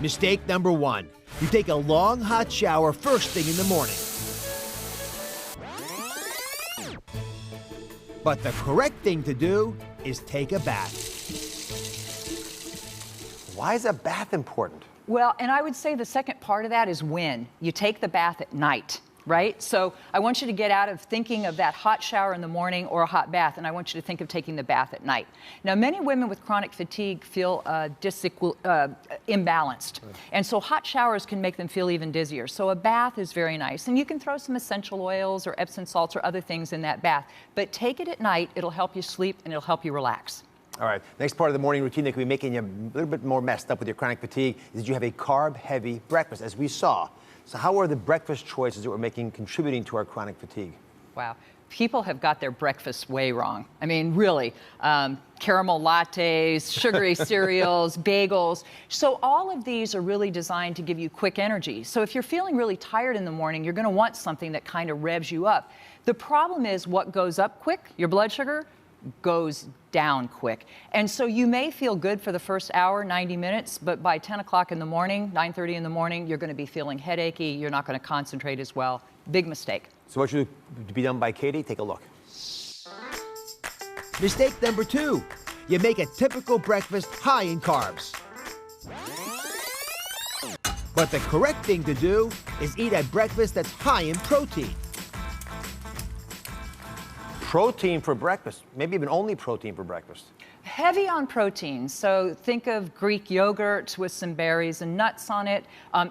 Mistake number 1. You take a long hot shower first thing in the morning. But the correct thing to do is take a bath. Why is a bath important? Well, and I would say the second part of that is when. You take the bath at night, right? So I want you to get out of thinking of that hot shower in the morning or a hot bath, and I want you to think of taking the bath at night. Now, many women with chronic fatigue feel imbalanced, and so hot showers can make them feel even dizzier. So a bath is very nice, and you can throw some essential oils or Epsom salts or other things in that bath, but take it at night. It'll help you sleep, and it'll help you relax. All right, next part of the morning routine that could be making you a little bit more messed up with your chronic fatigue is that you have a carb-heavy breakfast, as we saw. So how are the breakfast choices that we're making contributing to our chronic fatigue? Wow. People have got their breakfast way wrong. I mean, really. Caramel lattes, sugary cereals, bagels. So all of these are really designed to give you quick energy. So if you're feeling really tired in the morning, you're going to want something that kind of revs you up. The problem is what goes up quick, your blood sugar, goes down quick. And so you may feel good for the first hour, 90 minutes, but by 10 o'clock in the morning, 9:30 in the morning, you're going to be feeling headachy. You're not going to concentrate as well. Big mistake. So what should be done by Katie? Take a look. Mistake number 2. You make a typical breakfast high in carbs. But the correct thing to do is eat a breakfast that's high in protein. Protein for breakfast, maybe even only protein for breakfast. Heavy on protein, so think of Greek yogurt with some berries and nuts on it.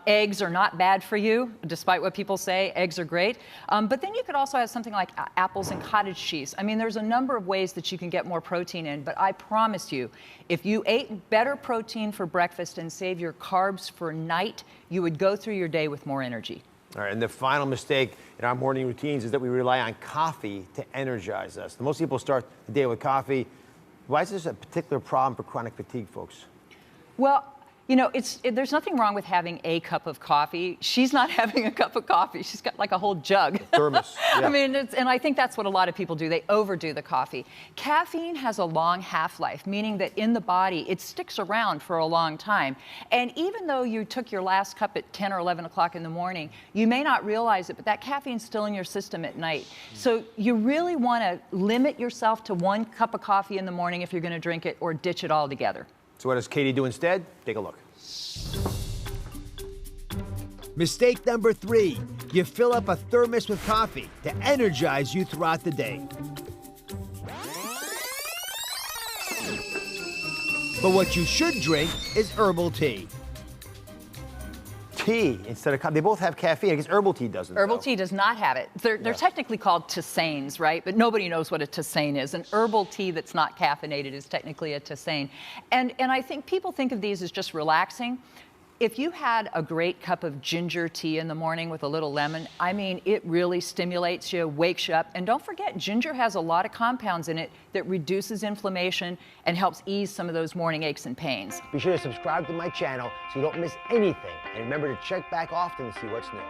Eggs are not bad for you, despite what people say. Eggs are great. But then you could also have something like apples and cottage cheese. I mean, there's a number of ways that you can get more protein in, but I promise you, if you ate better protein for breakfast and save your carbs for night, you would go through your day with more energy. All right, and the final mistake in our morning routines is that we rely on coffee to energize us. Most people start the day with coffee. Why is this a particular problem for chronic fatigue, folks? Well, you know, there's nothing wrong with having a cup of coffee. She's not having a cup of coffee. She's got like a whole jug. Thermos. Yeah. I mean, and I think that's what a lot of people do. They overdo the coffee. Caffeine has a long half-life, meaning that in the body, it sticks around for a long time. And even though you took your last cup at 10 or 11 o'clock in the morning, you may not realize it, but that caffeine's still in your system at night. So you really want to limit yourself to 1 cup of coffee in the morning if you're going to drink it, or ditch it altogether. So what does Katie do instead? Take a look. Mistake number 3. You fill up a thermos with coffee to energize you throughout the day. But what you should drink is herbal tea. Tea instead of coffee. They both have caffeine. I guess herbal tea doesn't. Herbal tea does not have it. They're technically called tisanes, right? But nobody knows what a tisane is. An herbal tea that's not caffeinated is technically a tisane. And I think people think of these as just relaxing. If you had a great cup of ginger tea in the morning with a little lemon, I mean, it really stimulates you, wakes you up. And don't forget, ginger has a lot of compounds in it that reduces inflammation and helps ease some of those morning aches and pains. Be sure to subscribe to my channel so you don't miss anything. And remember to check back often to see what's new.